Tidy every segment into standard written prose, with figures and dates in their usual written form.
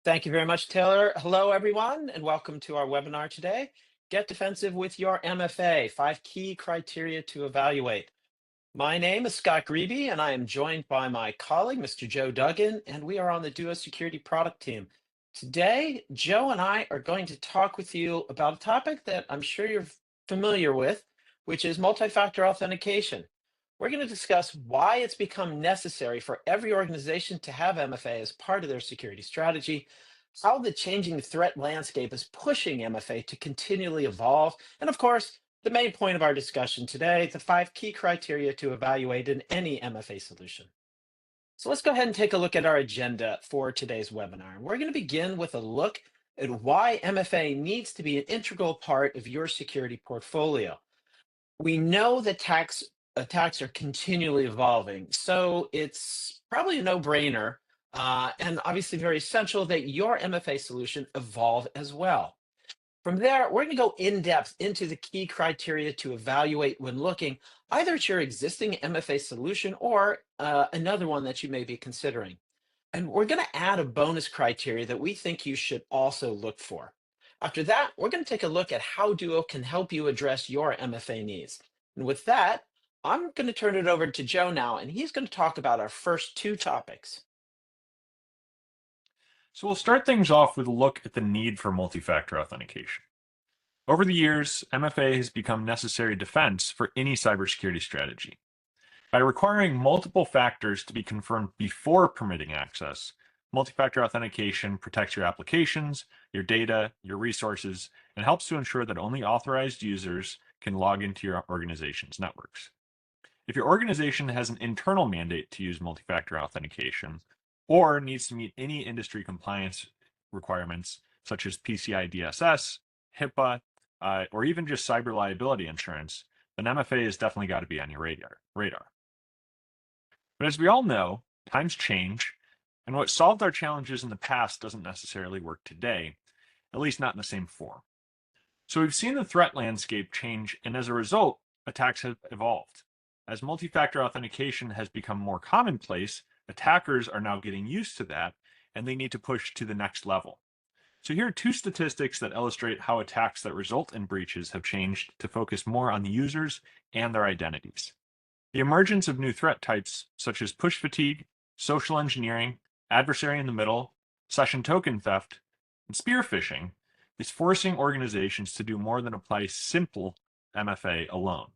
Thank you very much, Taylor. Hello, everyone, and welcome to our webinar today. Get defensive with your MFA, 5 key criteria to evaluate. My name is Scott Grebe, and I am joined by my colleague, Mr. Joe Duggan, and we are on the Duo Security product team. Today, Joe and I are going to talk with you about a topic that I'm sure you're familiar with, which is multi-factor authentication. We're going to discuss why it's become necessary for every organization to have MFA as part of their security strategy, how the changing threat landscape is pushing MFA to continually evolve, and of course, the main point of our discussion today, the 5 key criteria to evaluate in any MFA solution. So let's go ahead and take a look at our agenda for today's webinar. We're going to begin with a look at why MFA needs to be an integral part of your security portfolio. We know that attacks are continually evolving, so it's probably a no-brainer and obviously very essential that your MFA solution evolve as well. From there, we're going to go in depth into the key criteria to evaluate when looking either at your existing MFA solution or another one that you may be considering. And we're going to add a bonus criteria that we think you should also look for. After that, we're going to take a look at how Duo can help you address your MFA needs. And with that, I'm going to turn it over to Joe now, and he's going to talk about our first 2 topics. So we'll start things off with a look at the need for multi-factor authentication. Over the years, MFA has become necessary defense for any cybersecurity strategy. By requiring multiple factors to be confirmed before permitting access, multi-factor authentication protects your applications, your data, your resources, and helps to ensure that only authorized users can log into your organization's networks. If your organization has an internal mandate to use multi-factor authentication, or needs to meet any industry compliance requirements such as PCI DSS, HIPAA, or even just cyber liability insurance, then MFA has definitely got to be on your radar. But as we all know, times change, and what solved our challenges in the past doesn't necessarily work today, at least not in the same form. So we've seen the threat landscape change, and as a result, attacks have evolved. As multi-factor authentication has become more commonplace, attackers are now getting used to that, and they need to push to the next level. So here are 2 statistics that illustrate how attacks that result in breaches have changed to focus more on the users and their identities. The emergence of new threat types such as push fatigue, social engineering, adversary in the middle, session token theft, and spear phishing is forcing organizations to do more than apply simple MFA alone.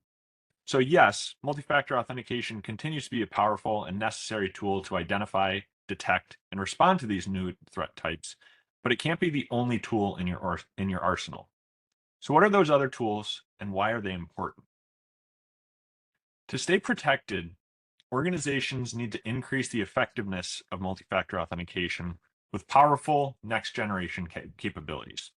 So yes, multi-factor authentication continues to be a powerful and necessary tool to identify, detect, and respond to these new threat types, but it can't be the only tool in your arsenal. So what are those other tools, and why are they important? To stay protected, organizations need to increase the effectiveness of multi-factor authentication with powerful next-generation capabilities.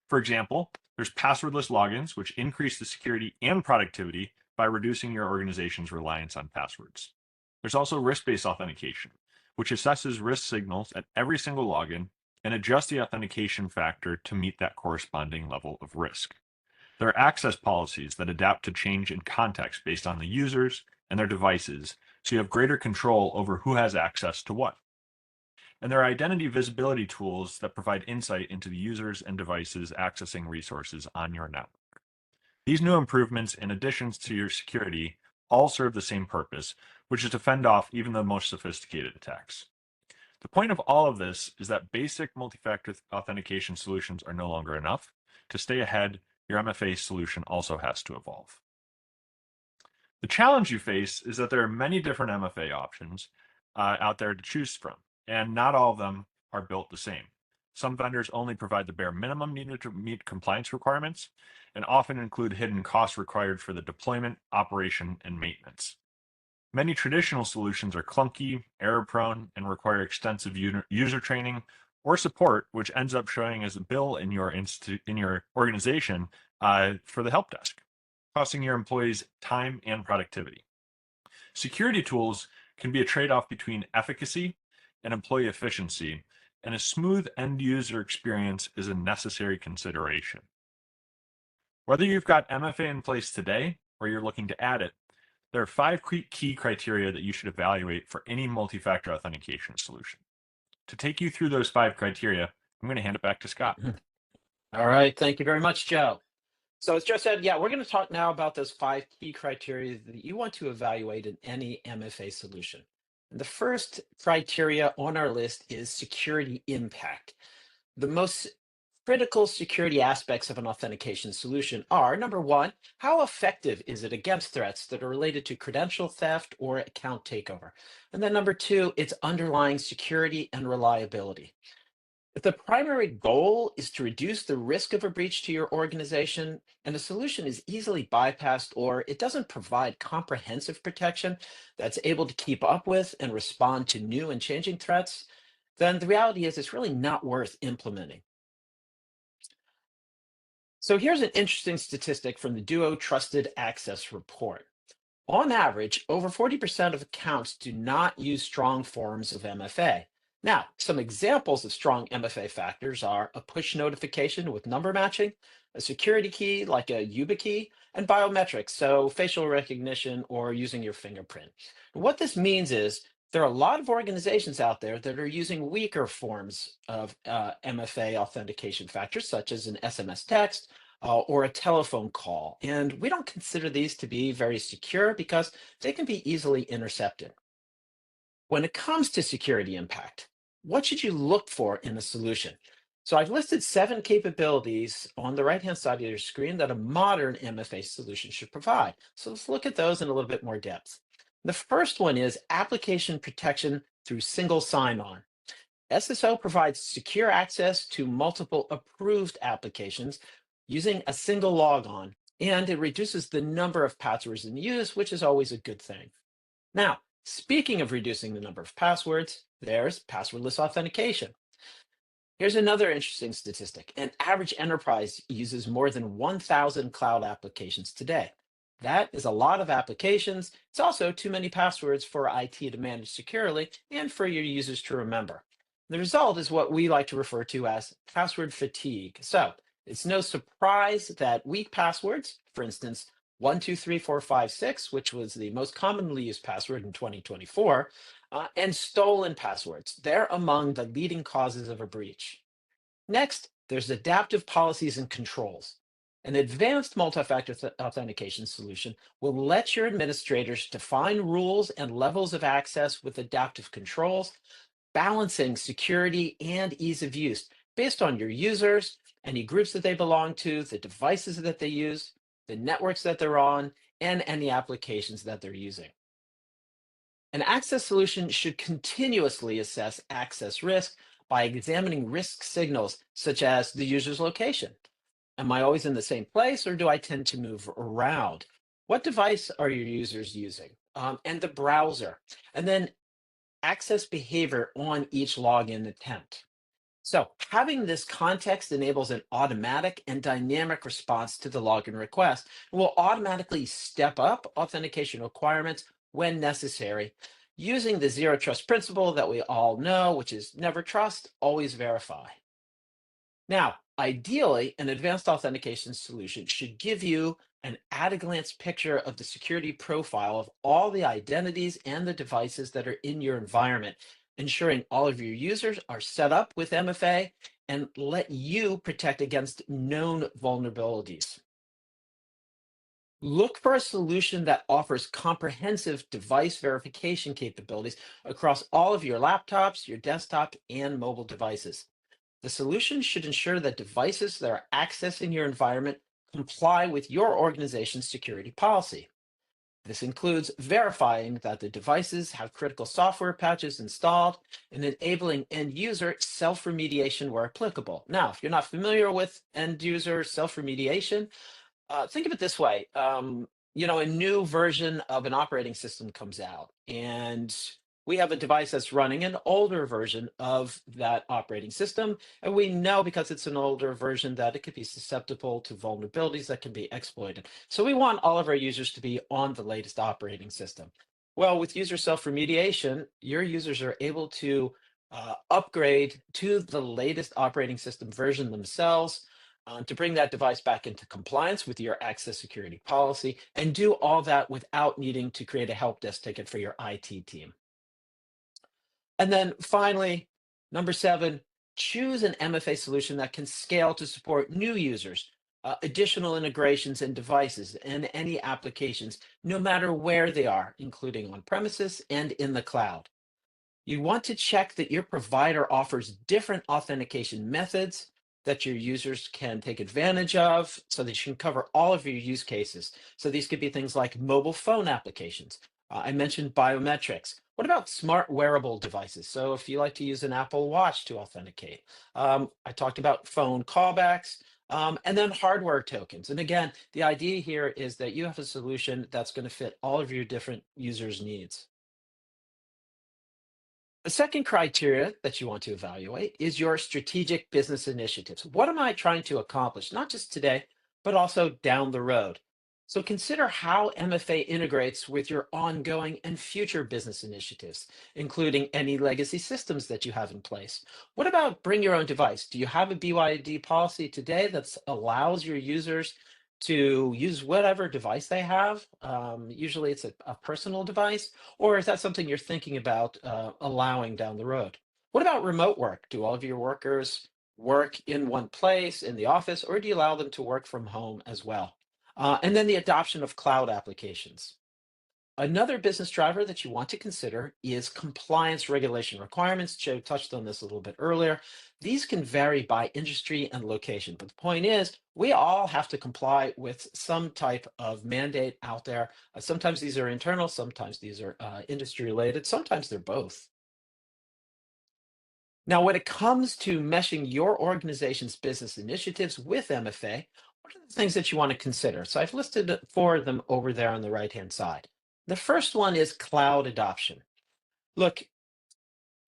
For example, there's passwordless logins, which increase the security and productivity by reducing your organization's reliance on passwords. There's also risk-based authentication, which assesses risk signals at every single login and adjusts the authentication factor to meet that corresponding level of risk. There are access policies that adapt to change in context based on the users and their devices, so you have greater control over who has access to what. And there are identity visibility tools that provide insight into the users and devices accessing resources on your network. These new improvements, in addition to your security, all serve the same purpose, which is to fend off even the most sophisticated attacks. The point of all of this is that basic multi-factor authentication solutions are no longer enough. To stay ahead, your MFA solution also has to evolve. The challenge you face is that there are many different MFA options out there to choose from, and not all of them are built the same. Some vendors only provide the bare minimum needed to meet compliance requirements, and often include hidden costs required for the deployment, operation, and maintenance. Many traditional solutions are clunky, error-prone, and require extensive user training or support, which ends up showing as a bill in your organization for the help desk, costing your employees time and productivity. Security tools can be a trade-off between efficacy and employee efficiency, and a smooth end-user experience is a necessary consideration. Whether you've got MFA in place today or you're looking to add it, there are 5 key criteria that you should evaluate for any multi-factor authentication solution. To take you through those 5 criteria, I'm going to hand it back to Scott. All right, thank you very much, Joe. So as Joe said, yeah, we're going to talk now about those 5 key criteria that you want to evaluate in any MFA solution. And the first criteria on our list is security impact. The most critical security aspects of an authentication solution are, number one, how effective is it against threats that are related to credential theft or account takeover? And then number two, its underlying security and reliability. If the primary goal is to reduce the risk of a breach to your organization, and the solution is easily bypassed or it doesn't provide comprehensive protection that's able to keep up with and respond to new and changing threats, then the reality is it's really not worth implementing. So here's an interesting statistic from the Duo Trusted Access Report. On average, over 40% of accounts do not use strong forms of MFA. Now, some examples of strong MFA factors are a push notification with number matching, a security key like a YubiKey, and biometrics, so facial recognition or using your fingerprint. What this means is there are a lot of organizations out there that are using weaker forms of MFA authentication factors, such as an SMS text, or a telephone call. And we don't consider these to be very secure because they can be easily intercepted. When it comes to security impact, what should you look for in a solution? So I've listed 7 capabilities on the right-hand side of your screen that a modern MFA solution should provide. So let's look at those in a little bit more depth. The first one is application protection through single sign-on. SSO provides secure access to multiple approved applications using a single logon, and it reduces the number of passwords in use, which is always a good thing. Now, speaking of reducing the number of passwords, there's passwordless authentication. Here's another interesting statistic. An average enterprise uses more than 1,000 cloud applications today. That is a lot of applications. It's also too many passwords for IT to manage securely and for your users to remember. The result is what we like to refer to as password fatigue. So it's no surprise that weak passwords, for instance, 123456, which was the most commonly used password in 2024, and stolen passwords, they're among the leading causes of a breach. Next, there's adaptive policies and controls. An advanced multi-factor authentication solution will let your administrators define rules and levels of access with adaptive controls, balancing security and ease of use based on your users, any groups that they belong to, the devices that they use, the networks that they're on, and any applications that they're using. An access solution should continuously assess access risk by examining risk signals such as the user's location. Am I always in the same place or do I tend to move around? What device are your users using? And the browser. And then access behavior on each login attempt. So having this context enables an automatic and dynamic response to the login request and will automatically step up authentication requirements when necessary using the zero trust principle that we all know, which is never trust, always verify. Now, ideally, an advanced authentication solution should give you an at-a-glance picture of the security profile of all the identities and the devices that are in your environment, ensuring all of your users are set up with MFA and let you protect against known vulnerabilities. Look for a solution that offers comprehensive device verification capabilities across all of your laptops, your desktop, and mobile devices. The solution should ensure that devices that are accessing your environment comply with your organization's security policy. This includes verifying that the devices have critical software patches installed and enabling end user self-remediation where applicable. Now, if you're not familiar with end user self-remediation, think of it this way. A new version of an operating system comes out, and we have a device that's running an older version of that operating system. And we know because it's an older version that it could be susceptible to vulnerabilities that can be exploited. So we want all of our users to be on the latest operating system. Well, with user self-remediation, your users are able to upgrade to the latest operating system version themselves to bring that device back into compliance with your access security policy and do all that without needing to create a help desk ticket for your IT team. And then finally, Number seven, choose an MFA solution that can scale to support new users, additional integrations and devices, and any applications, no matter where they are, including on premises and in the cloud. You want to check that your provider offers different authentication methods that your users can take advantage of so that you can cover all of your use cases. So these could be things like mobile phone applications. I mentioned biometrics. What about smart wearable devices? So if you like to use an Apple Watch to authenticate, I talked about phone callbacks. And then hardware tokens. And again, the idea here is that you have a solution that's going to fit all of your different users' needs. The second criteria that you want to evaluate is your strategic business initiatives. What am I trying to accomplish, not just today, but also down the road? So consider how MFA integrates with your ongoing and future business initiatives, including any legacy systems that you have in place. What about bring your own device? Do you have a BYOD policy today that allows your users to use whatever device they have? Usually it's a personal device, or is that something you're thinking about allowing down the road? What about remote work? Do all of your workers work in one place in the office, or do you allow them to work from home as well? And then the adoption of cloud applications. Another business driver that you want to consider is compliance regulation requirements. Joe touched on this a little bit earlier. These can vary by industry and location, but the point is, we all have to comply with some type of mandate out there. Sometimes these are internal, sometimes these are industry related, sometimes they're both. Now, when it comes to meshing your organization's business initiatives with MFA, what are the things that you want to consider? So I've listed four of them over there on the right-hand side. The first one is cloud adoption. Look,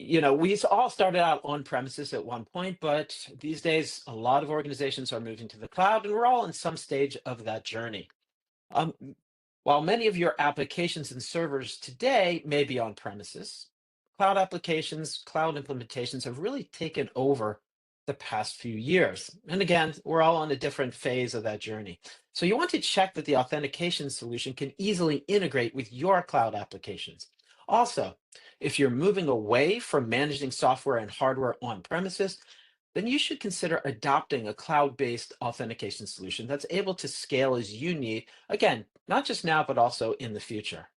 we all started out on premises at one point, but these days, a lot of organizations are moving to the cloud, and we're all in some stage of that journey. Um, while many of your applications and servers today may be on premises, cloud applications, cloud implementations have really taken over the past few years. And again, we're all on a different phase of that journey. So you want to check that the authentication solution can easily integrate with your cloud applications. Also, if you're moving away from managing software and hardware on premises, then you should consider adopting a cloud-based authentication solution that's able to scale as you need, again, not just now, but also in the future.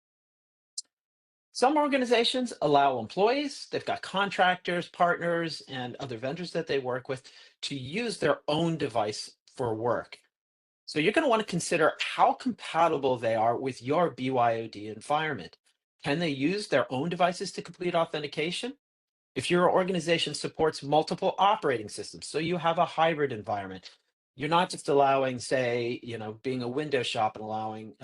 Some organizations allow employees, they've got contractors, partners, and other vendors that they work with to use their own device for work. So you're going to want to consider how compatible they are with your BYOD environment. Can they use their own devices to complete authentication? If your organization supports multiple operating systems, so you have a hybrid environment, you're not just allowing, say, being a Windows shop and allowing,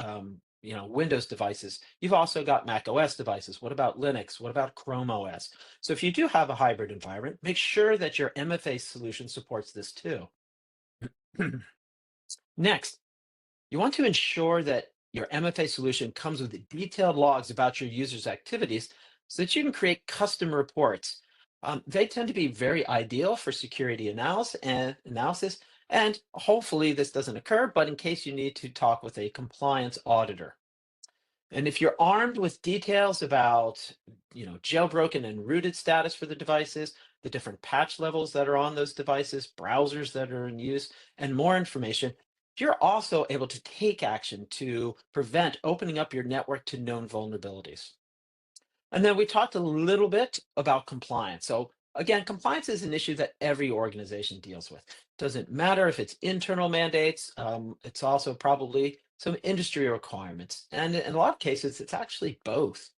Windows devices. You've also got Mac OS devices. What about Linux? What about Chrome OS? So if you do have a hybrid environment, make sure that your MFA solution supports this too. Next, you want to ensure that your MFA solution comes with detailed logs about your users' activities so that you can create custom reports. They tend to be very ideal for security analysis, and hopefully this doesn't occur, but in case you need to talk with a compliance auditor. And if you're armed with details about, jailbroken and rooted status for the devices, the different patch levels that are on those devices, browsers that are in use, and more information, you're also able to take action to prevent opening up your network to known vulnerabilities. And then we talked a little bit about compliance. So again, compliance is an issue that every organization deals with. Doesn't matter if it's internal mandates, it's also probably some industry requirements. And in a lot of cases, it's actually both.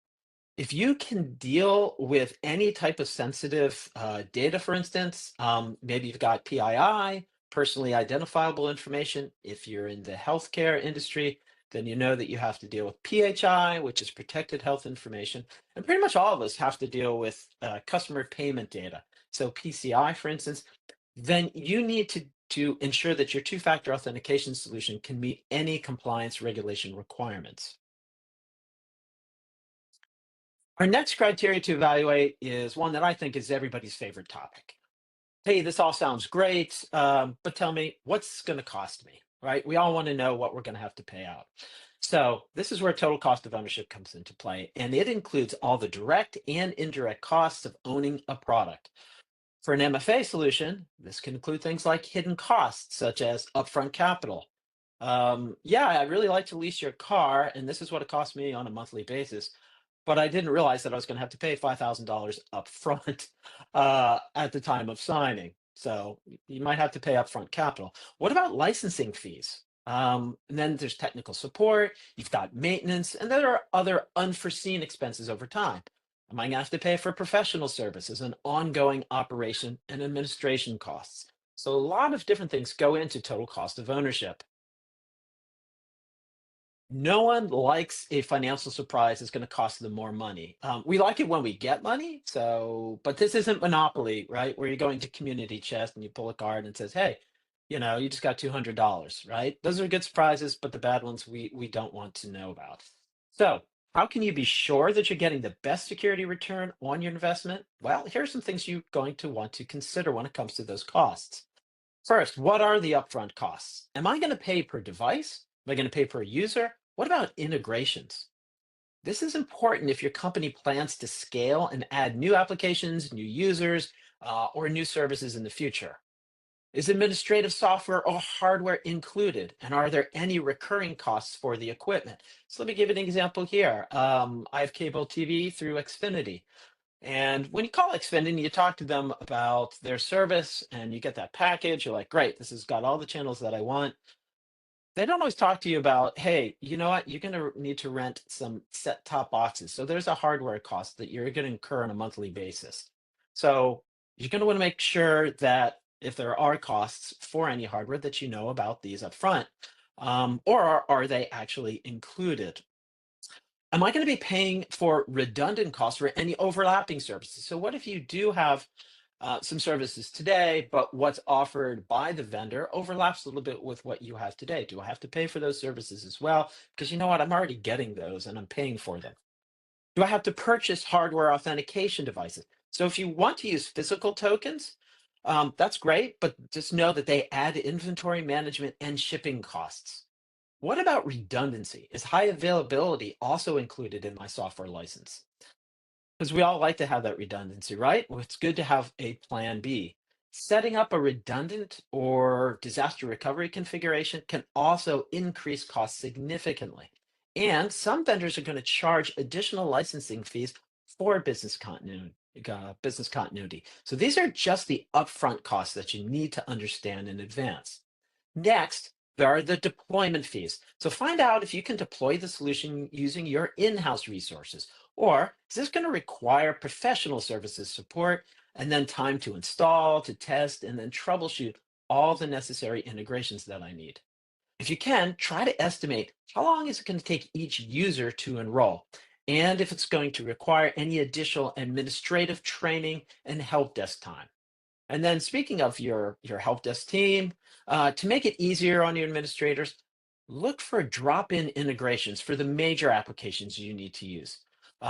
If you can deal with any type of sensitive data, for instance, maybe you've got PII, personally identifiable information. If you're in the healthcare industry, then you know that you have to deal with PHI, which is protected health information. And pretty much all of us have to deal with customer payment data. So PCI, for instance, then you need to ensure that your two-factor authentication solution can meet any compliance regulation requirements. Our next criteria to evaluate is one that I think is everybody's favorite topic. Hey, this all sounds great, but tell me what's going to cost me, right? We all want to know what we're going to have to pay out. So this is where total cost of ownership comes into play, and it includes all the direct and indirect costs of owning a product. For an MFA solution, this can include things like hidden costs, such as upfront capital. Yeah, I really like to lease your car, and this is what it costs me on a monthly basis. But I didn't realize that I was going to have to pay $5,000 up front at the time of signing. So you might have to pay upfront capital. What about licensing fees? And then there's technical support, you've got maintenance, and there are other unforeseen expenses over time. Am I going to have to pay for professional services and ongoing operation and administration costs? So a lot of different things go into total cost of ownership. No one likes a financial surprise that's going to cost them more money. We like it when we get money. So, but this isn't Monopoly, right? Where you're going to community chest and you pull a card and it says, "Hey, you just got $200," right? Those are good surprises, but the bad ones we don't want to know about. So, how can you be sure that you're getting the best security return on your investment? Well, here are some things you're going to want to consider when it comes to those costs. First, what are the upfront costs? Am I going to pay per device? Am I going to pay per user? What about integrations? This is important if your company plans to scale and add new applications, new users, or new services in the future. Is administrative software or hardware included? And are there any recurring costs for the equipment? So let me give an example here. I have cable TV through Xfinity. And when you call Xfinity, you talk to them about their service and you get that package. You're like, great, this has got all the channels that I want. They don't always talk to you about, hey, you know what? You're going to need to rent some set top boxes. So there's a hardware cost that you're going to incur on a monthly basis. So you're going to want to make sure that if there are costs for any hardware that you know about these up front, or are they actually included? Am I going to be paying for redundant costs for any overlapping services? So what if you do have some services today, but what's offered by the vendor overlaps a little bit with what you have today? Do I have to pay for those services as well? Because you know what, I'm already getting those and I'm paying for them. Do I have to purchase hardware authentication devices? So if you want to use physical tokens, that's great, but just know that they add inventory management and shipping costs. What about redundancy? Is high availability also included in my software license? Because we all like to have that redundancy, right? Well, it's good to have a plan B. Setting up a redundant or disaster recovery configuration can also increase costs significantly. And some vendors are going to charge additional licensing fees for business continuity. So these are just the upfront costs that you need to understand in advance. Next, there are the deployment fees. So find out if you can deploy the solution using your in-house resources, or is this going to require professional services support and then time to install, to test, and then troubleshoot all the necessary integrations that I need. If you can, try to estimate how long is it going to take each user to enroll, and if it's going to require any additional administrative training and help desk time. And then speaking of your help desk team, to make it easier on your administrators, look for drop-in integrations for the major applications you need to use.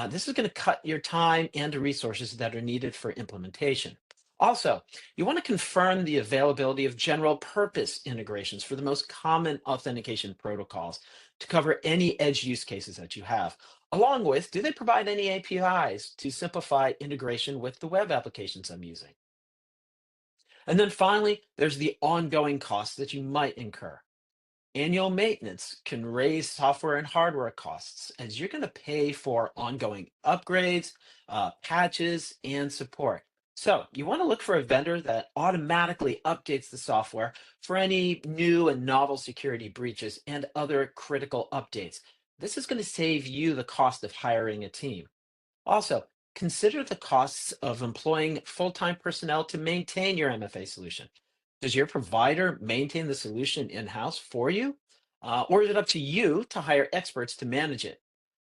This is going to cut your time and the resources that are needed for implementation. Also, you want to confirm the availability of general purpose integrations for the most common authentication protocols to cover any edge use cases that you have. Along with, do they provide any APIs to simplify integration with the web applications I'm using? And then finally, there's the ongoing costs that you might incur. Annual maintenance can raise software and hardware costs as you're going to pay for ongoing upgrades, patches, and support. So you want to look for a vendor that automatically updates the software for any new and novel security breaches and other critical updates. This is going to save you the cost of hiring a team. Also, consider the costs of employing full-time personnel to maintain your MFA solution. Does your provider maintain the solution in-house for you? Or is it up to you to hire experts to manage it?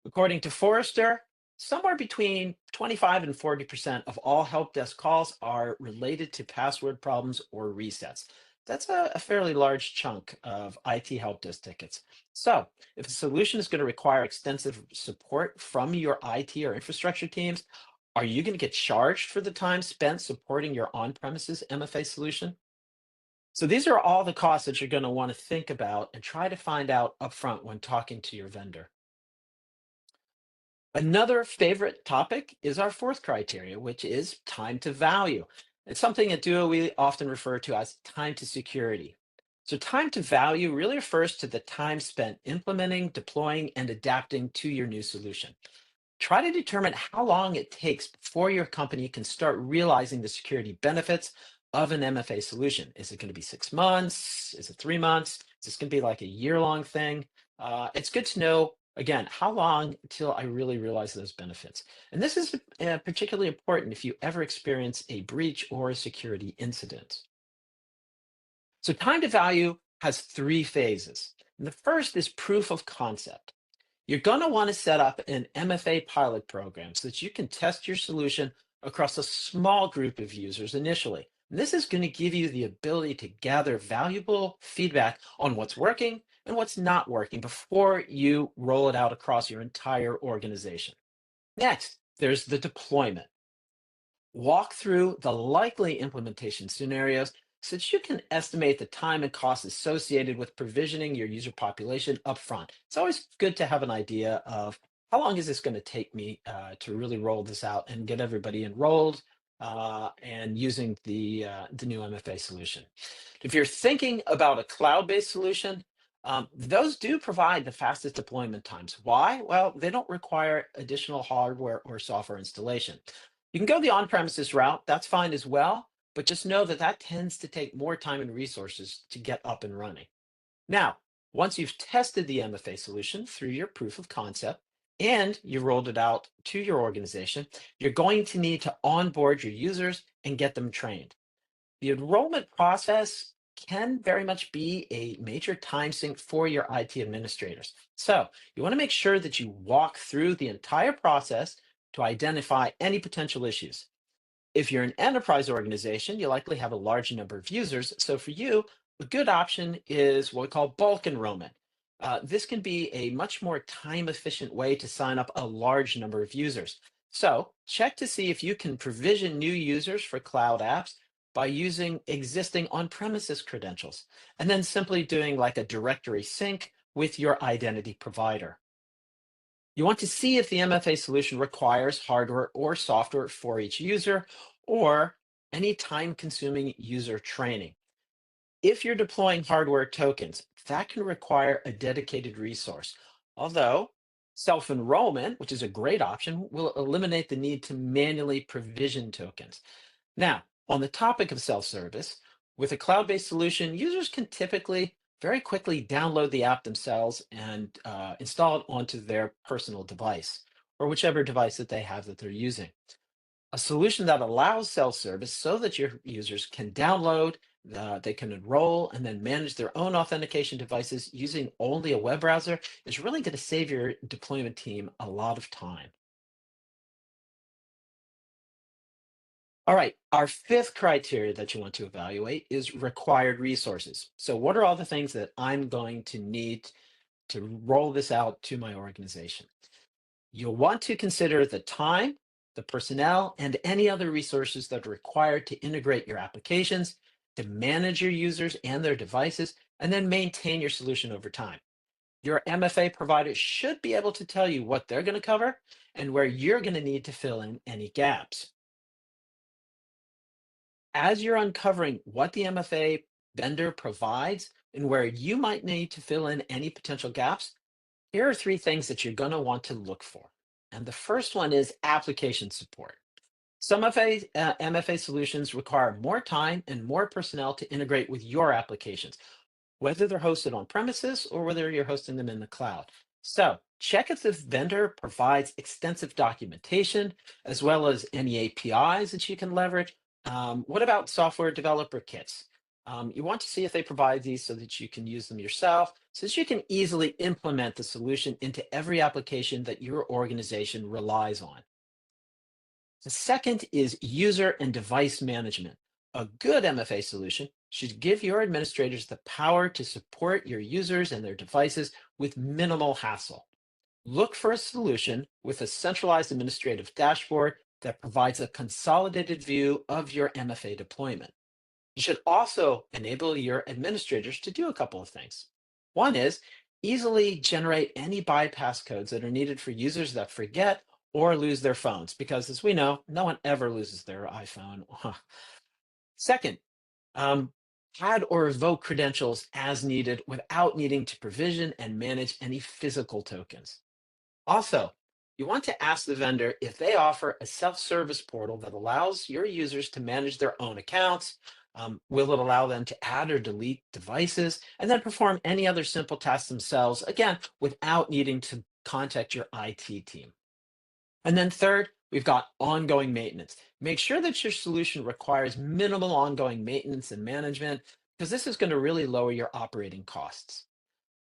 According to Forrester, somewhere between 25 and 40% of all help desk calls are related to password problems or resets. That's a fairly large chunk of IT help desk tickets. So, if a solution is going to require extensive support from your IT or infrastructure teams, are you going to get charged for the time spent supporting your on-premises MFA solution? So these are all the costs that you're going to want to think about and try to find out upfront when talking to your vendor. Another favorite topic is our fourth criteria, which is time to value. It's something at Duo we often refer to as time to security. So, time to value really refers to the time spent implementing, deploying, and adapting to your new solution. Try to determine how long it takes before your company can start realizing the security benefits of an MFA solution. Is it going to be 6 months? Is it 3 months? Is this going to be like a year-long thing? It's good to know, again, how long until I really realize those benefits. And this is particularly important if you ever experience a breach or a security incident. So time to value has three phases. And the first is proof of concept. You're going to want to set up an MFA pilot program so that you can test your solution across a small group of users initially. And this is going to give you the ability to gather valuable feedback on what's working and what's not working before you roll it out across your entire organization. Next, there's the deployment. Walk through the likely implementation scenarios so that you can estimate the time and cost associated with provisioning your user population upfront. It's always good to have an idea of how long is this going to take me to really roll this out and get everybody enrolled and using the new MFA solution. If you're thinking about a cloud-based solution, those do provide the fastest deployment times. Why? Well, they don't require additional hardware or software installation. You can go the on-premises route, that's fine as well, but just know that that tends to take more time and resources to get up and running. Now, once you've tested the MFA solution through your proof of concept and you rolled it out to your organization, you're going to need to onboard your users and get them trained. The enrollment process can very much be a major time sink for your IT administrators. So you want to make sure that you walk through the entire process to identify any potential issues. If you're an enterprise organization, you likely have a large number of users. So for you, a good option is what we call bulk enrollment. This can be a much more time efficient way to sign up a large number of users. So check to see if you can provision new users for cloud apps by using existing on-premises credentials, and then simply doing like a directory sync with your identity provider. You want to see if the MFA solution requires hardware or software for each user or any time-consuming user training. If you're deploying hardware tokens, that can require a dedicated resource. Although self-enrollment, which is a great option, will eliminate the need to manually provision tokens. Now, on the topic of self-service, with a cloud-based solution, users can typically very quickly download the app themselves and install it onto their personal device or whichever device that they have that they're using. A solution that allows self-service so that your users can download, they can enroll, and then manage their own authentication devices using only a web browser is really going to save your deployment team a lot of time. All right, our fifth criteria that you want to evaluate is required resources. So, what are all the things that I'm going to need to roll this out to my organization? You'll want to consider the time, the personnel, and any other resources that are required to integrate your applications, to manage your users and their devices, and then maintain your solution over time. Your MFA provider should be able to tell you what they're going to cover and where you're going to need to fill in any gaps. As you're uncovering what the MFA vendor provides and where you might need to fill in any potential gaps, here are three things that you're going to want to look for. And the first one is application support. Some MFA solutions require more time and more personnel to integrate with your applications, whether they're hosted on premises or whether you're hosting them in the cloud. So check if the vendor provides extensive documentation as well as any APIs that you can leverage. What about software developer kits? You want to see if they provide these so that you can use them yourself, so that you can easily implement the solution into every application that your organization relies on. The second is user and device management. A good MFA solution should give your administrators the power to support your users and their devices with minimal hassle. Look for a solution with a centralized administrative dashboard that provides a consolidated view of your MFA deployment. You should also enable your administrators to do a couple of things. One is easily generate any bypass codes that are needed for users that forget or lose their phones, because as we know, no one ever loses their iPhone. Second, um, add or revoke credentials as needed without needing to provision and manage any physical tokens. Also, you want to ask the vendor if they offer a self-service portal that allows your users to manage their own accounts. Will it allow them to add or delete devices and then perform any other simple tasks themselves, again, without needing to contact your IT team? And then third, we've got ongoing maintenance. Make sure that your solution requires minimal ongoing maintenance and management, because this is going to really lower your operating costs.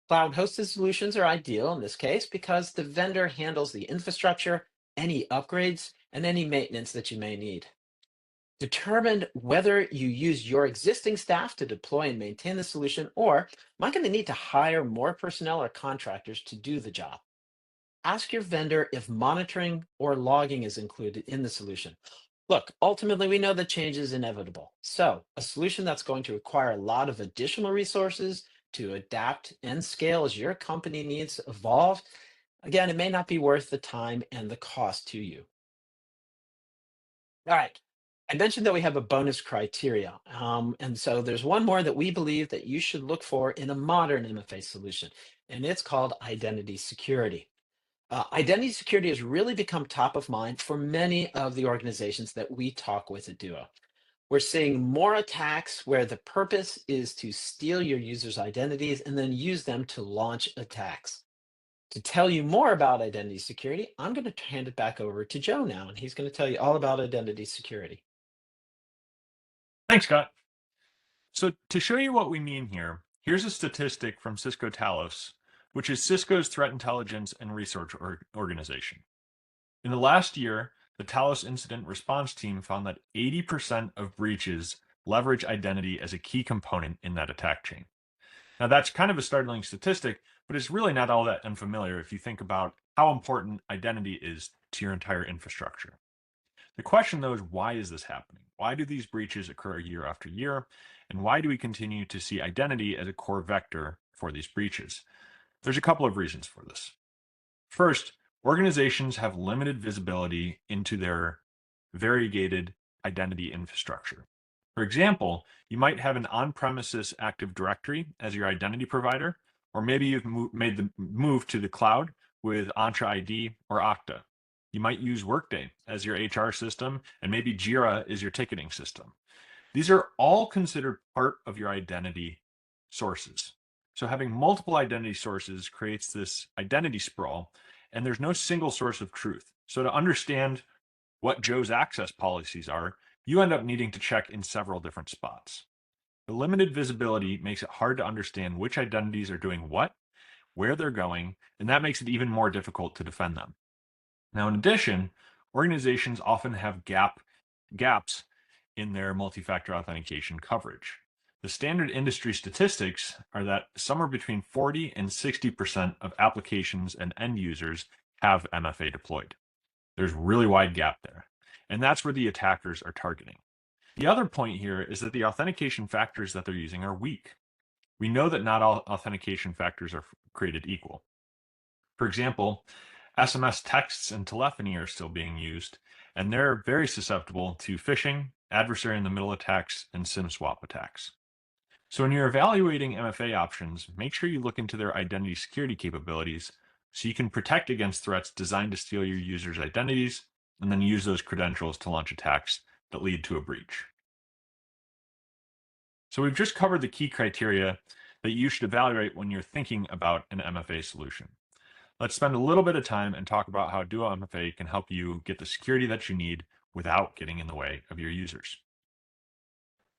Cloud hosted solutions are ideal in this case because the vendor handles the infrastructure, any upgrades, and any maintenance that you may need. Determine whether you use your existing staff to deploy and maintain the solution, or am I going to need to hire more personnel or contractors to do the job? Ask your vendor if monitoring or logging is included in the solution. Look, ultimately, we know that change is inevitable. So, a solution that's going to require a lot of additional resources to adapt and scale as your company needs evolve, again, it may not be worth the time and the cost to you. All right. I mentioned that we have a bonus criteria. And so there's one more that we believe that you should look for in a modern MFA solution, and it's called identity security. Identity security has really become top of mind for many of the organizations that we talk with at Duo. We're seeing more attacks where the purpose is to steal your users' identities and then use them to launch attacks. To tell you more about identity security, I'm going to hand it back over to Joe now, and he's going to tell you all about identity security. Thanks, Scott. So to show you what we mean here, here's a statistic from Cisco Talos, which is Cisco's threat intelligence and research organization. In the last year, the Talos incident response team found that 80% of breaches leverage identity as a key component in that attack chain. Now, that's kind of a startling statistic, but it's really not all that unfamiliar if you think about how important identity is to your entire infrastructure. The question, though, is why is this happening? Why do these breaches occur year after year? And why do we continue to see identity as a core vector for these breaches? There's a couple of reasons for this. First, organizations have limited visibility into their variegated identity infrastructure. For example, you might have an on-premises Active Directory as your identity provider, or maybe you've made the move to the cloud with Entra ID or Okta. You might use Workday as your HR system, and maybe Jira is your ticketing system. These are all considered part of your identity sources. So having multiple identity sources creates this identity sprawl, and there's no single source of truth. So to understand what Joe's access policies are, you end up needing to check in several different spots. The limited visibility makes it hard to understand which identities are doing what, where they're going, and that makes it even more difficult to defend them. Now, in addition, organizations often have gaps in their multi-factor authentication coverage. The standard industry statistics are that somewhere between 40 and 60% of applications and end users have MFA deployed. There's a really wide gap there, and that's where the attackers are targeting. The other point here is that the authentication factors that they're using are weak. We know that not all authentication factors are created equal. For example, SMS texts and telephony are still being used, and they're very susceptible to phishing, adversary in the middle attacks, and SIM swap attacks. So when you're evaluating MFA options, make sure you look into their identity security capabilities so you can protect against threats designed to steal your users' identities and then use those credentials to launch attacks that lead to a breach. So we've just covered the key criteria that you should evaluate when you're thinking about an MFA solution. Let's spend a little bit of time and talk about how Duo MFA can help you get the security that you need without getting in the way of your users.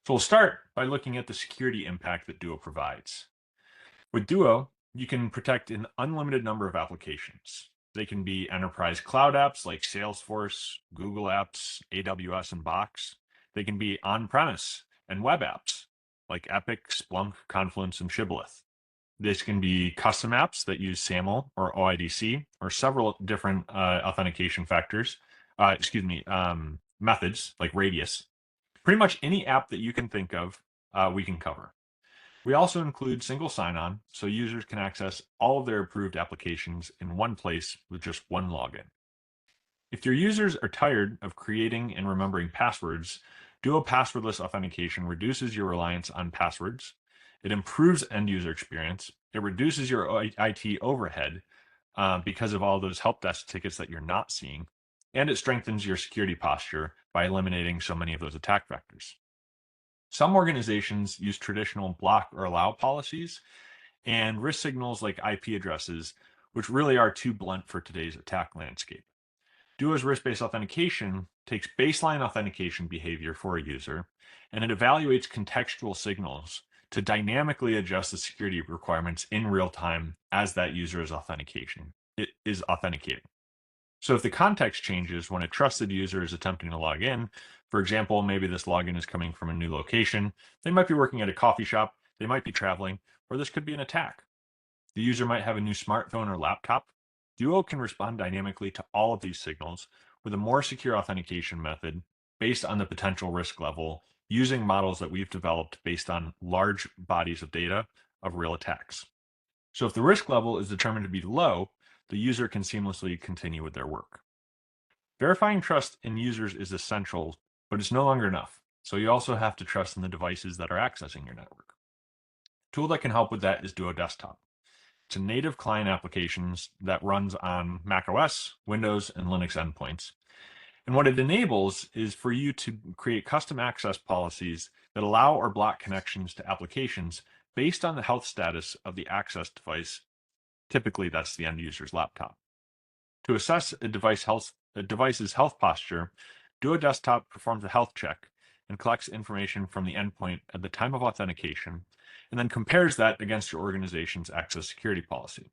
So we'll start by looking at the security impact that Duo provides. With Duo, you can protect an unlimited number of applications. They can be enterprise cloud apps like Salesforce, Google Apps, AWS, and Box. They can be on-premise and web apps like Epic, Splunk, Confluence, and Shibboleth. This can be custom apps that use SAML or OIDC or several different authentication methods like Radius. Pretty much any app that you can think of, we can cover. We also include single sign-on, so users can access all of their approved applications in one place with just one login. If your users are tired of creating and remembering passwords, Duo passwordless authentication reduces your reliance on passwords. It improves end user experience. It reduces your IT overhead because of all those help desk tickets that you're not seeing. And it strengthens your security posture by eliminating so many of those attack vectors. Some organizations use traditional block or allow policies and risk signals like IP addresses, which really are too blunt for today's attack landscape. Duo's risk-based authentication takes baseline authentication behavior for a user, and it evaluates contextual signals to dynamically adjust the security requirements in real time as that user is authenticating. So if the context changes when a trusted user is attempting to log in, for example, maybe this login is coming from a new location, they might be working at a coffee shop, they might be traveling, or this could be an attack. The user might have a new smartphone or laptop. Duo can respond dynamically to all of these signals with a more secure authentication method based on the potential risk level using models that we've developed based on large bodies of data of real attacks. So if the risk level is determined to be low, the user can seamlessly continue with their work. Verifying trust in users is essential, but it's no longer enough. So you also have to trust in the devices that are accessing your network. A tool that can help with that is Duo Desktop. It's a native client applications that runs on Mac OS, Windows, and Linux endpoints. And what it enables is for you to create custom access policies that allow or block connections to applications based on the health status of the access device. Typically, that's the end user's laptop. To assess a device's health posture, Duo Desktop performs a health check and collects information from the endpoint at the time of authentication, and then compares that against your organization's access security policy.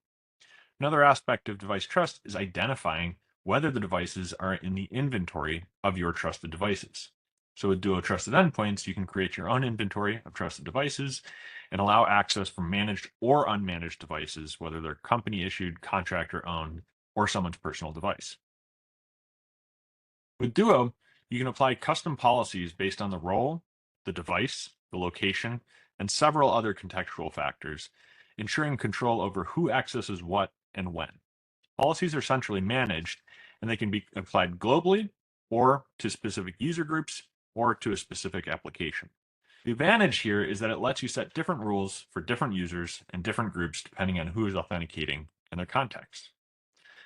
Another aspect of device trust is identifying whether the devices are in the inventory of your trusted devices. So with Duo Trusted Endpoints, you can create your own inventory of trusted devices and allow access from managed or unmanaged devices, whether they're company issued, contractor owned, or someone's personal device. With Duo, you can apply custom policies based on the role, the device, the location, and several other contextual factors, ensuring control over who accesses what and when. Policies are centrally managed, and they can be applied globally or to specific user groups or to a specific application. The advantage here is that it lets you set different rules for different users and different groups depending on who is authenticating and their context.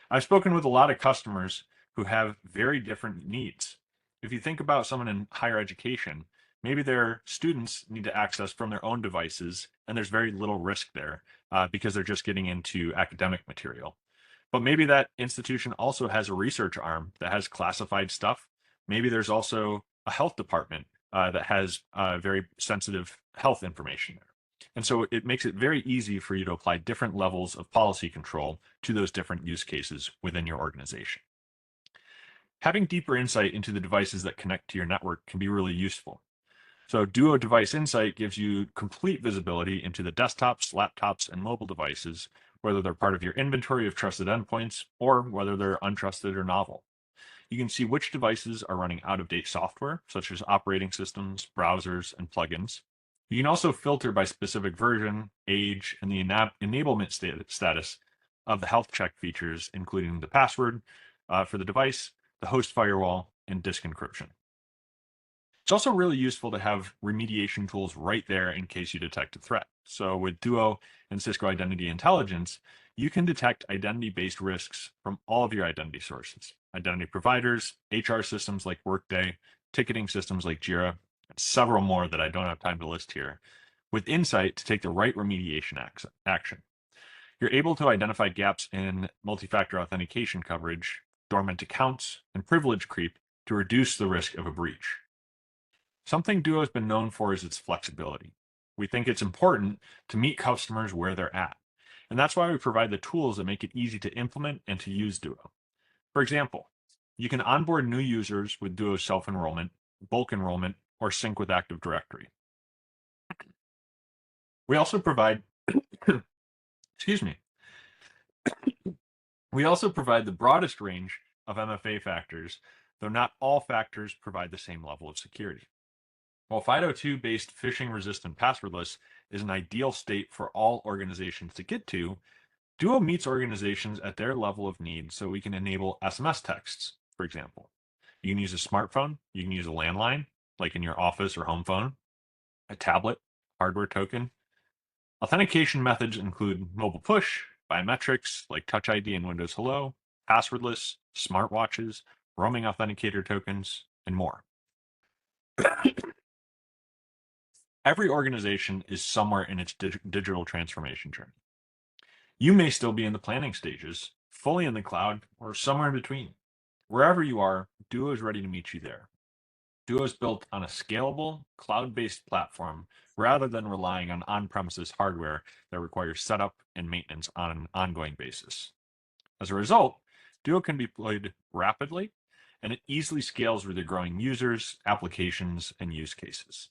I've spoken with a lot of customers who have very different needs. If you think about someone in higher education, maybe their students need to access from their own devices, and there's very little risk there because they're just getting into academic material. But maybe that institution also has a research arm that has classified stuff. Maybe there's also a health department that has very sensitive health information there. And so it makes it very easy for you to apply different levels of policy control to those different use cases within your organization. Having deeper insight into the devices that connect to your network can be really useful. So Duo Device Insight gives you complete visibility into the desktops, laptops, and mobile devices, whether they're part of your inventory of trusted endpoints or whether they're untrusted or novel. You can see which devices are running out-of-date software, such as operating systems, browsers, and plugins. You can also filter by specific version, age, and the enablement status of the health check features, including the password for the device, the host firewall, and disk encryption. It's also really useful to have remediation tools right there in case you detect a threat. So with Duo and Cisco Identity Intelligence, you can detect identity-based risks from all of your identity sources, identity providers, HR systems like Workday, ticketing systems like Jira, and several more that I don't have time to list here, with insight to take the right remediation action. You're able to identify gaps in multi-factor authentication coverage, dormant accounts, and privilege creep to reduce the risk of a breach. Something Duo has been known for is its flexibility. We think it's important to meet customers where they're at. And that's why we provide the tools that make it easy to implement and to use Duo. For example, you can onboard new users with Duo self-enrollment, bulk enrollment, or sync with Active Directory. We also provide, excuse me, we also provide the broadest range of MFA factors, though not all factors provide the same level of security. While FIDO2-based phishing-resistant passwordless is an ideal state for all organizations to get to, Duo meets organizations at their level of need so we can enable SMS texts, for example. You can use a smartphone, you can use a landline, like in your office or home phone, a tablet, hardware token. Authentication methods include mobile push, biometrics like Touch ID and Windows Hello, passwordless, smartwatches, roaming authenticator tokens, and more. Every organization is somewhere in its digital transformation journey. You may still be in the planning stages, fully in the cloud, or somewhere in between. Wherever you are, Duo is ready to meet you there. Duo is built on a scalable, cloud-based platform rather than relying on on-premises hardware that requires setup and maintenance on an ongoing basis. As a result, Duo can be deployed rapidly, and it easily scales with the growing users, applications, and use cases.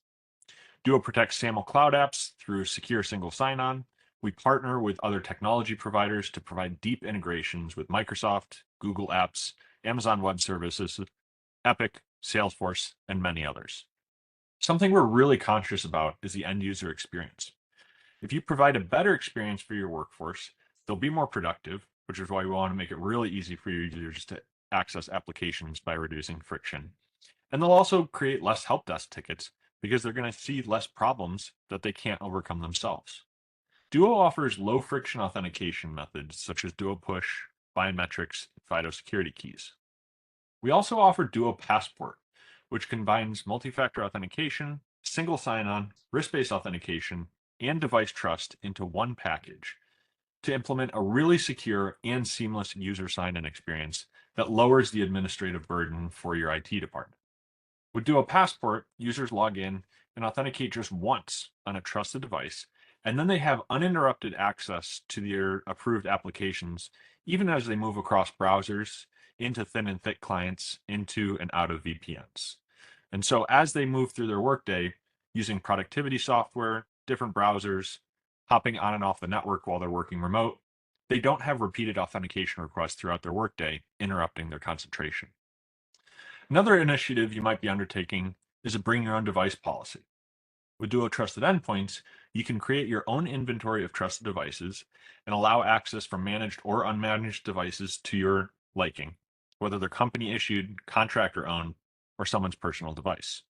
Duo protects SAML cloud apps through secure single sign-on. We partner with other technology providers to provide deep integrations with Microsoft, Google Apps, Amazon Web Services, Epic, Salesforce, and many others. Something we're really conscious about is the end user experience. If you provide a better experience for your workforce, they'll be more productive, which is why we want to make it really easy for your users to access applications by reducing friction. And they'll also create less help desk tickets because they're going to see less problems that they can't overcome themselves. Duo offers low friction authentication methods such as Duo Push, biometrics, and FIDO security keys. We also offer Duo Passport, which combines multi-factor authentication, single sign-on, risk-based authentication, and device trust into one package to implement a really secure and seamless user sign-in experience that lowers the administrative burden for your IT department. With Duo Passport, users log in and authenticate just once on a trusted device, and then they have uninterrupted access to their approved applications, even as they move across browsers, into thin and thick clients, into and out of VPNs. And so as they move through their workday, using productivity software, different browsers, hopping on and off the network while they're working remote, they don't have repeated authentication requests throughout their workday, interrupting their concentration. Another initiative you might be undertaking is a bring your own device policy. With Duo Trusted Endpoints, you can create your own inventory of trusted devices and allow access from managed or unmanaged devices to your liking, whether they're company issued, contractor owned, or someone's personal device.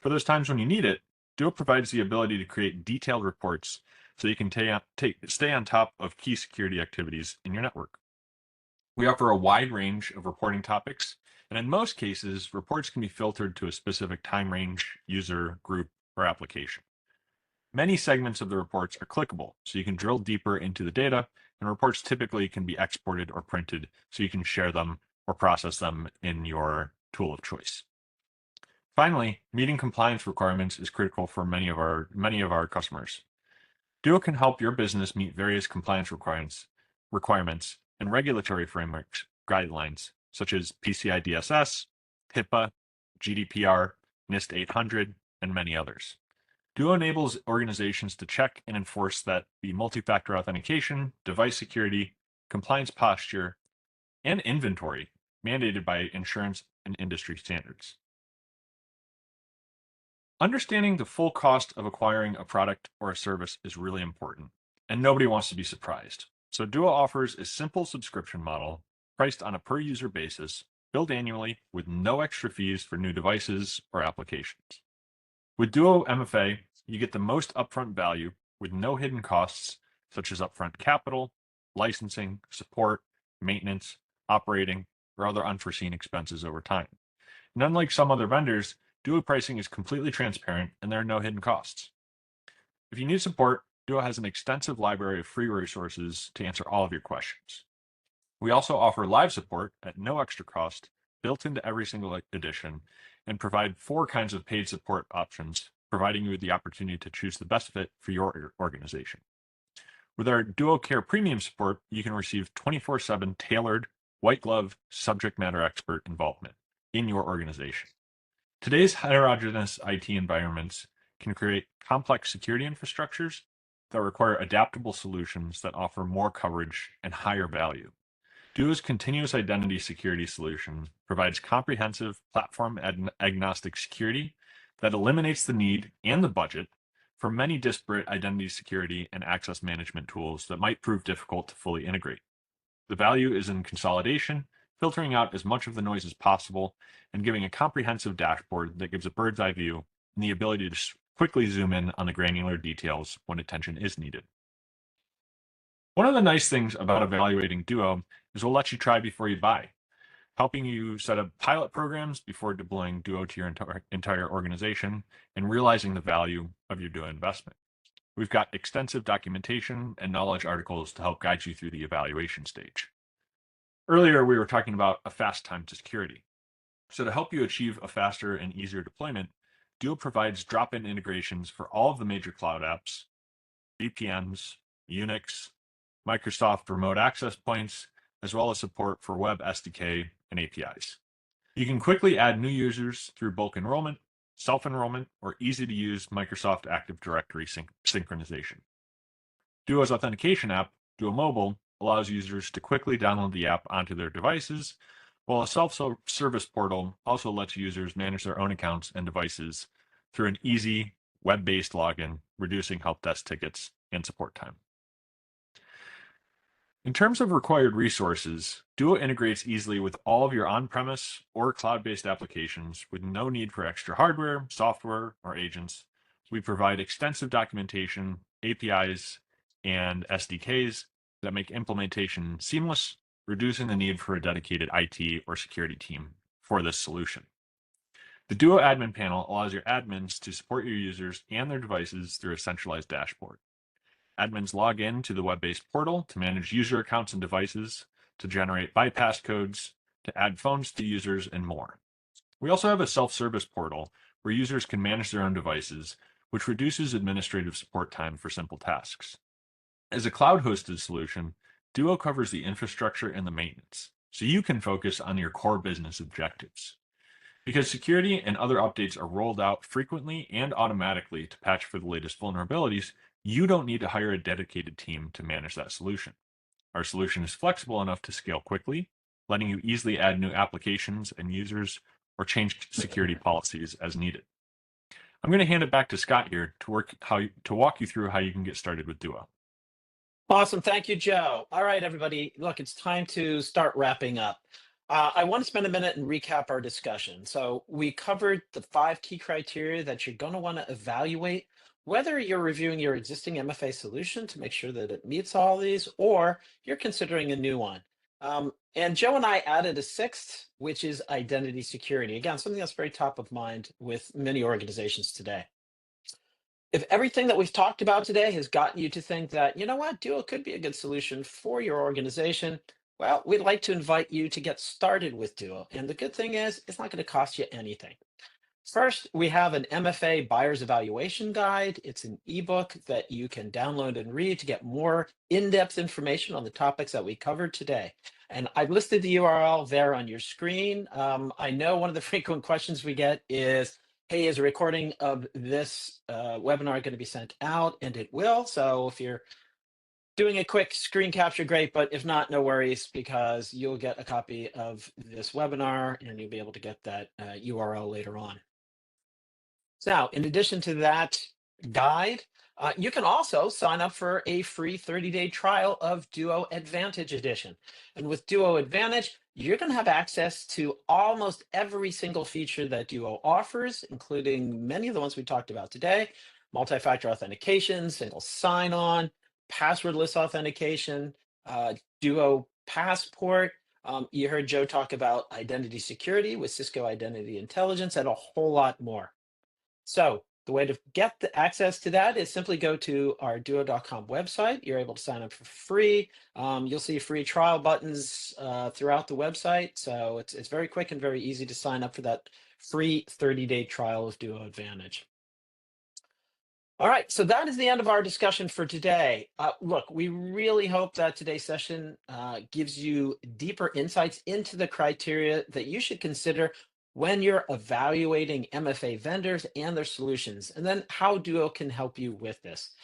For those times when you need it, Duo provides the ability to create detailed reports so you can stay on top of key security activities in your network. We offer a wide range of reporting topics, and in most cases, reports can be filtered to a specific time range, user, group, or application. Many segments of the reports are clickable, so you can drill deeper into the data, and reports typically can be exported or printed so you can share them or process them in your tool of choice. Finally, meeting compliance requirements is critical for many of our customers. Duo can help your business meet various compliance requirements and regulatory frameworks guidelines such as PCI DSS, HIPAA, GDPR, NIST 800, and many others. Duo enables organizations to check and enforce that the multi-factor authentication, device security, compliance posture, and inventory mandated by insurance and industry standards. Understanding the full cost of acquiring a product or a service is really important, and nobody wants to be surprised. So Duo offers a simple subscription model priced on a per-user basis, billed annually with no extra fees for new devices or applications. With Duo MFA, you get the most upfront value with no hidden costs, such as upfront capital, licensing, support, maintenance, operating, or other unforeseen expenses over time. And unlike some other vendors, Duo pricing is completely transparent and there are no hidden costs. If you need support, Duo has an extensive library of free resources to answer all of your questions. We also offer live support at no extra cost, built into every single edition, and provide 4 kinds of paid support options, providing you with the opportunity to choose the best fit for your organization. With our Duo Care Premium support, you can receive 24/7 tailored, white glove, subject matter expert involvement in your organization. Today's heterogeneous IT environments can create complex security infrastructures that require adaptable solutions that offer more coverage and higher value. Duo's continuous identity security solution provides comprehensive platform agnostic security that eliminates the need and the budget for many disparate identity security and access management tools that might prove difficult to fully integrate. The value is in consolidation, filtering out as much of the noise as possible and giving a comprehensive dashboard that gives a bird's eye view and the ability to quickly zoom in on the granular details when attention is needed. One of the nice things about evaluating Duo is we'll let you try before you buy, helping you set up pilot programs before deploying Duo to your entire organization and realizing the value of your Duo investment. We've got extensive documentation and knowledge articles to help guide you through the evaluation stage. Earlier, we were talking about a fast time to security. So to help you achieve a faster and easier deployment, Duo provides drop-in integrations for all of the major cloud apps, VPNs, Unix, Microsoft remote access points, as well as support for web SDK and APIs. You can quickly add new users through bulk enrollment, self-enrollment, or easy-to-use Microsoft Active Directory synchronization. Duo's authentication app, Duo Mobile, allows users to quickly download the app onto their devices, while a self-service portal also lets users manage their own accounts and devices through an easy web-based login, reducing help desk tickets and support time. In terms of required resources, Duo integrates easily with all of your on-premise or cloud-based applications with no need for extra hardware, software, or agents. We provide extensive documentation, APIs, and SDKs that make implementation seamless, reducing the need for a dedicated IT or security team for this solution. The Duo admin panel allows your admins to support your users and their devices through a centralized dashboard. Admins log in to the web-based portal to manage user accounts and devices, to generate bypass codes, to add phones to users, and more. We also have a self-service portal where users can manage their own devices, which reduces administrative support time for simple tasks. As a cloud-hosted solution, Duo covers the infrastructure and the maintenance, so you can focus on your core business objectives. Because security and other updates are rolled out frequently and automatically to patch for the latest vulnerabilities, you don't need to hire a dedicated team to manage that solution. Our solution is flexible enough to scale quickly, letting you easily add new applications and users or change security policies as needed. I'm going to hand it back to Scott here to walk you through how you can get started with Duo. Awesome. Thank you, Joe. All right, everybody. Look, it's time to start wrapping up. I want to spend a minute and recap our discussion. So we covered the 5 key criteria that you're going to want to evaluate, whether you're reviewing your existing MFA solution to make sure that it meets all these, or you're considering a new one. And Joe and I added a 6th, which is identity security. Again, something that's very top of mind with many organizations today. If everything that we've talked about today has gotten you to think that, you know what, Duo could be a good solution for your organization, well, we'd like to invite you to get started with Duo. And the good thing is, it's not going to cost you anything. First, we have an MFA buyer's evaluation guide. It's an ebook that you can download and read to get more in-depth information on the topics that we covered today. And I've listed the URL there on your screen. I know one of the frequent questions we get is, hey, is a recording of this webinar going to be sent out? And it will. So if you're doing a quick screen capture, great. But if not, no worries, because you'll get a copy of this webinar and you'll be able to get that URL later on. Now, in addition to that guide, you can also sign up for a free 30-day trial of Duo Advantage Edition. And with Duo Advantage, you're going to have access to almost every single feature that Duo offers, including many of the ones we talked about today: multi-factor authentication, single sign-on, passwordless authentication, Duo Passport. You heard Joe talk about identity security with Cisco Identity Intelligence, and a whole lot more. So the way to get the access to that is simply go to our duo.com website. You're able to sign up for free. You'll see free trial buttons throughout the website. So it's very quick and very easy to sign up for that free 30-day trial of Duo Advantage. All right, so that is the end of our discussion for today. Look, we really hope that today's session gives you deeper insights into the criteria that you should consider when you're evaluating MFA vendors and their solutions, and then how Duo can help you with this.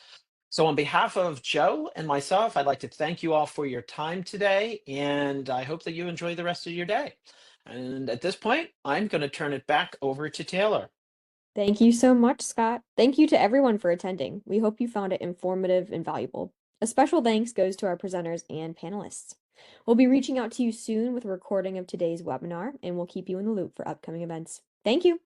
So on behalf of Joe and myself, I'd like to thank you all for your time today, and I hope that you enjoy the rest of your day. And at this point, I'm going to turn it back over to Taylor. Thank you so much, Scott. Thank you to everyone for attending. We hope you found it informative and valuable. A special thanks goes to our presenters and panelists. We'll be reaching out to you soon with a recording of today's webinar, and we'll keep you in the loop for upcoming events. Thank you.